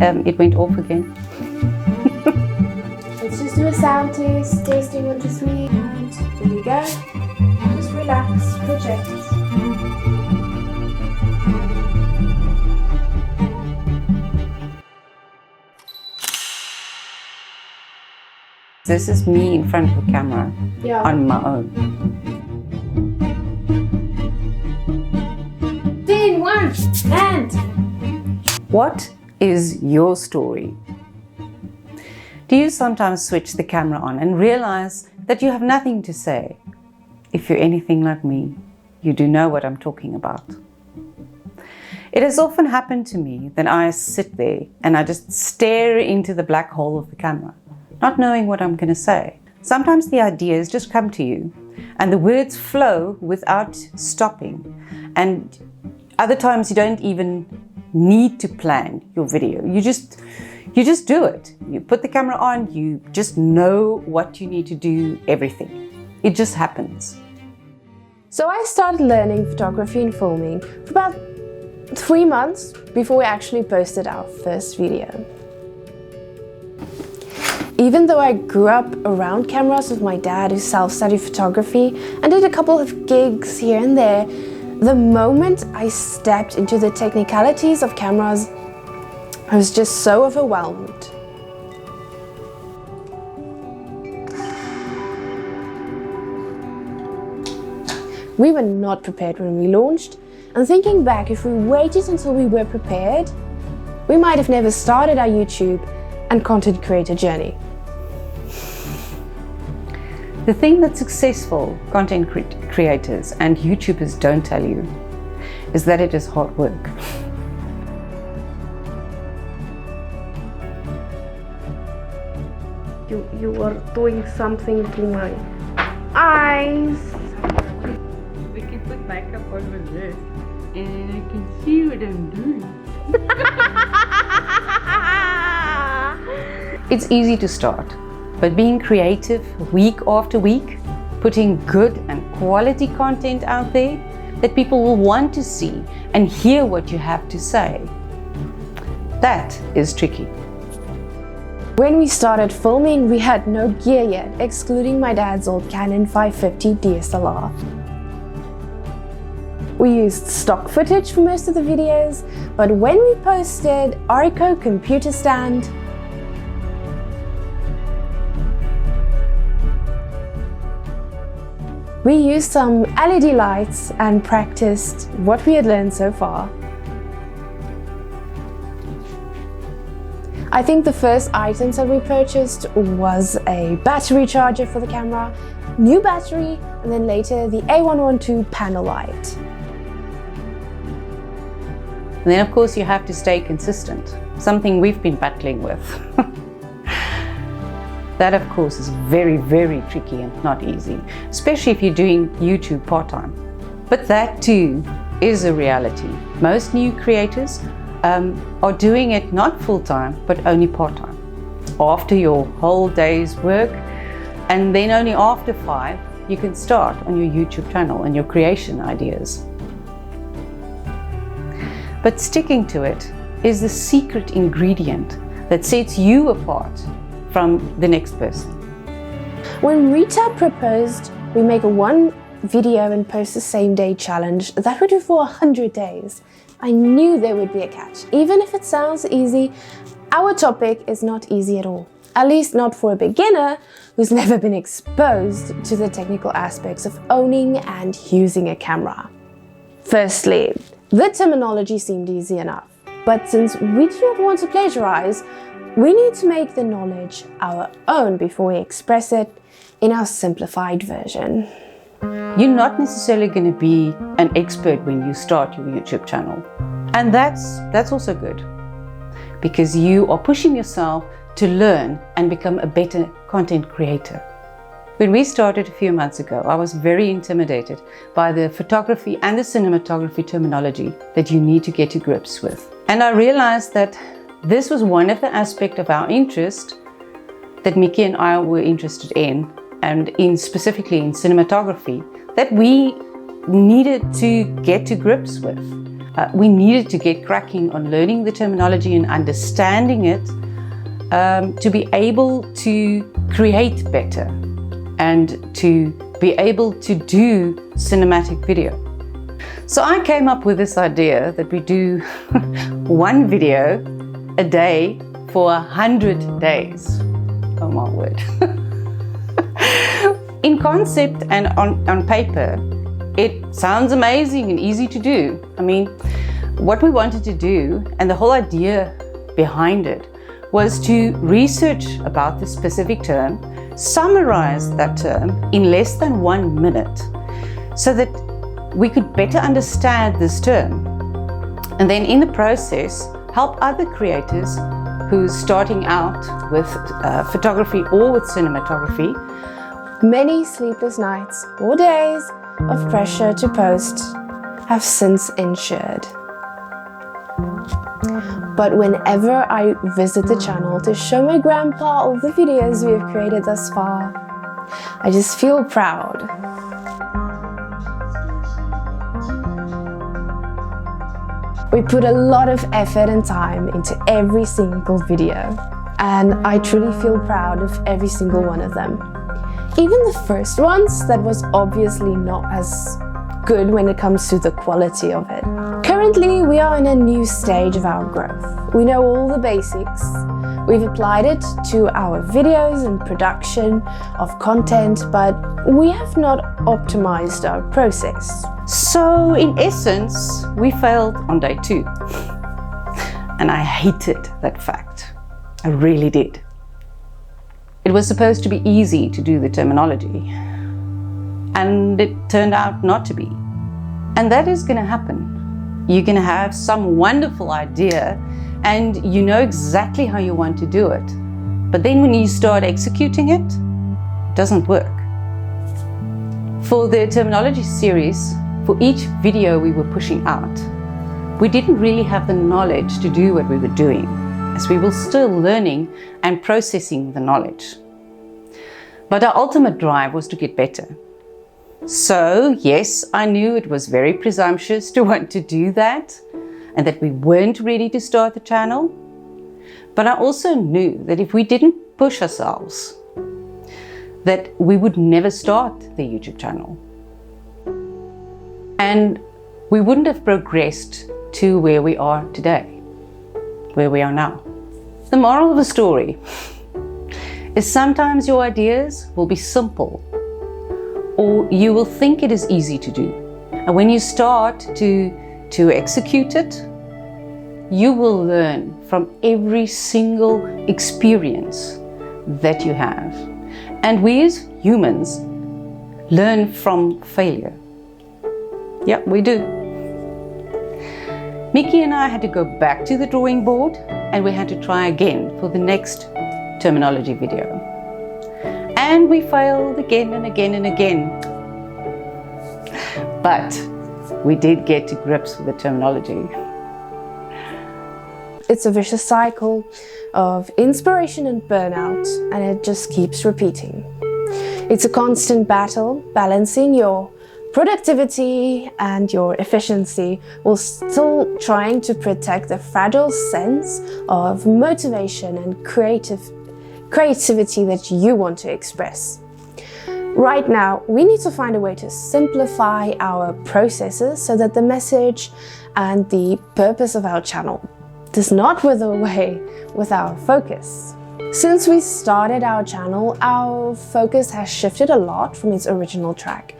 it went off again. Let's just do a sound test. Testing 1, 2, 3. And there you go. Just relax, project. This is me in front of a camera on my own. 10, 1, and... What is your story? Do you sometimes switch the camera on and realize that you have nothing to say? If you're anything like me, you do know what I'm talking about. It has often happened to me that I sit there and I just stare into the black hole of the camera, not knowing what I'm going to say. Sometimes the ideas just come to you and the words flow without stopping. And other times you don't even need to plan your video. You just do it. You put the camera on, you just know what you need to do, everything. It just happens. So I started learning photography and filming for about 3 months before we actually posted our first video. Even though I grew up around cameras with my dad who self-studied photography and did a couple of gigs here and there, the moment I stepped into the technicalities of cameras, I was just so overwhelmed. We were not prepared when we launched, and thinking back, if we waited until we were prepared, we might have never started our YouTube and content creator journey. The thing that successful content creators and YouTubers don't tell you is that it is hard work. You are doing something to my eyes. We can put makeup over this and I can see what I'm doing. It's easy to start, but being creative week after week, putting good and quality content out there that people will want to see and hear what you have to say, that is tricky. When we started filming, we had no gear yet, excluding my dad's old Canon 550 DSLR. We used stock footage for most of the videos, but when we posted Arico computer stand, we used some LED lights and practiced what we had learned so far. I think the first items that we purchased was a battery charger for the camera, new battery, and then later the A112 panel light. And then of course you have to stay consistent, something we've been battling with. That of course is very, very tricky and not easy, especially if you're doing YouTube part-time. But that too is a reality. Most new creators are doing it not full-time, but only part-time. After your whole day's work, and then only after 5, you can start on your YouTube channel and your creation ideas. But sticking to it is the secret ingredient that sets you apart from the next person. When Rita proposed we make a 1 video and post the same day challenge that would do for 100 days, I knew there would be a catch. Even if it sounds easy, our topic is not easy at all. At least not for a beginner who's never been exposed to the technical aspects of owning and using a camera. Firstly, the terminology seemed easy enough, but since we do not want to plagiarize, we need to make the knowledge our own before we express it in our simplified version. You're not necessarily going to be an expert when you start your YouTube channel. And that's also good, because you are pushing yourself to learn and become a better content creator. When we started a few months ago, I was very intimidated by the photography and the cinematography terminology that you need to get to grips with. And I realized that this was one of the aspects of our interest that Miki and I were interested in, and specifically in cinematography, that we needed to get to grips with. we needed to get cracking on learning the terminology and understanding it to be able to create better and to be able to do cinematic video. So I came up with this idea that we do one video a day for 100 days. Oh my word. In concept and on paper, it sounds amazing and easy to do. I mean, what we wanted to do, and the whole idea behind it, was to research about the specific term, summarize that term in less than 1 minute, so that we could better understand this term. And then in the process, help other creators who's starting out with photography or with cinematography. Many sleepless nights or days of pressure to post have since ensured. But whenever I visit the channel to show my grandpa all the videos we have created thus far, I just feel proud. We put a lot of effort and time into every single video, and I truly feel proud of every single one of them. Even the first ones, that was obviously not as good when it comes to the quality of it. Currently, we are in a new stage of our growth. We know all the basics. We've applied it to our videos and production of content, but we have not optimized our process. So in essence, we failed on day 2. And I hated that fact. I really did. It was supposed to be easy to do the terminology, and it turned out not to be. And that is going to happen. You're going to have some wonderful idea and you know exactly how you want to do it. But then when you start executing it, it doesn't work. For the terminology series, for each video we were pushing out, we didn't really have the knowledge to do what we were doing, as we were still learning and processing the knowledge. But our ultimate drive was to get better. So yes, I knew it was very presumptuous to want to do that, and that we weren't ready to start the channel. But I also knew that if we didn't push ourselves, that we would never start the YouTube channel. And we wouldn't have progressed to where we are today, where we are now. The moral of the story is sometimes your ideas will be simple, or you will think it is easy to do. And when you start to execute it, you will learn from every single experience that you have. And we as humans learn from failure. Yeah, we do. Miki and I had to go back to the drawing board, and we had to try again for the next terminology video. And we failed again and again and again. But we did get to grips with the terminology. It's a vicious cycle of inspiration and burnout, and it just keeps repeating. It's a constant battle balancing your productivity and your efficiency while still trying to protect the fragile sense of motivation and creativity that you want to express. Right now, we need to find a way to simplify our processes so that the message and the purpose of our channel does not wither away with our focus. Since we started our channel, our focus has shifted a lot from its original track.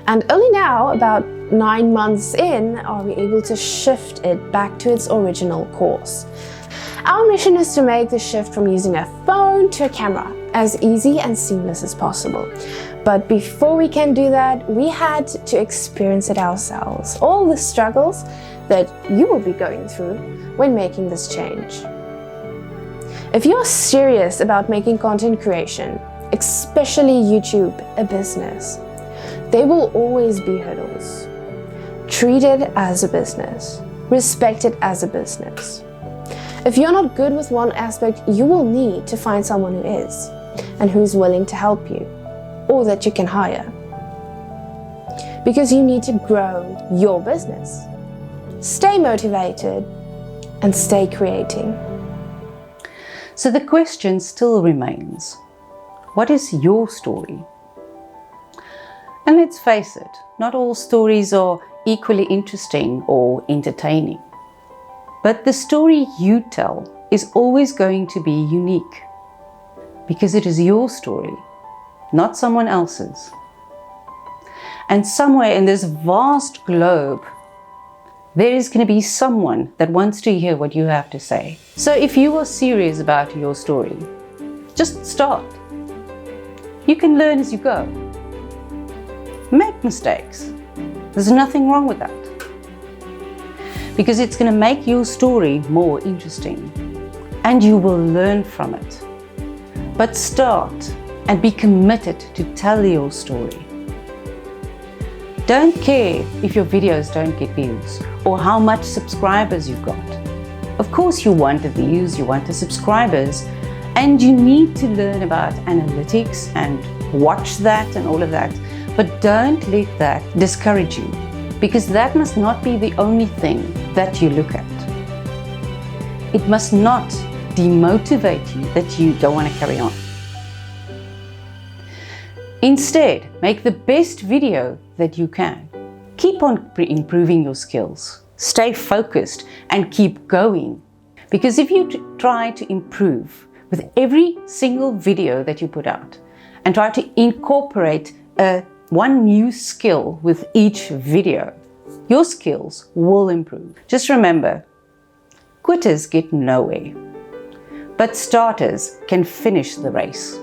And only now, about 9 months in, are we able to shift it back to its original course. Our mission is to make the shift from using a phone to a camera as easy and seamless as possible. But before we can do that, we had to experience it ourselves, all the struggles that you will be going through when making this change. If you're serious about making content creation, especially YouTube, a business, there will always be hurdles. Treat it as a business. Respect it as a business. If you're not good with one aspect, you will need to find someone who is, and who's willing to help you, or that you can hire. Because you need to grow your business. stay motivated, and stay creating. So the question still remains, what is your story? And let's face it, not all stories are equally interesting or entertaining. But the story you tell is always going to be unique, because it is your story, not someone else's. And somewhere in this vast globe, there is going to be someone that wants to hear what you have to say. So if you are serious about your story, just start. You can learn as you go. Make mistakes. There's nothing wrong with that. Because it's going to make your story more interesting, and you will learn from it. But start and be committed to tell your story. Don't care if your videos don't get views or how much subscribers you've got. Of course you want the views, you want the subscribers, and you need to learn about analytics and watch that and all of that. But don't let that discourage you, because that must not be the only thing that you look at. It must not demotivate you that you don't want to carry on. Instead, make the best video that you can. Keep on improving your skills. Stay focused and keep going. Because if you try to improve with every single video that you put out and try to incorporate one new skill with each video, your skills will improve. Just remember, quitters get nowhere, but starters can finish the race.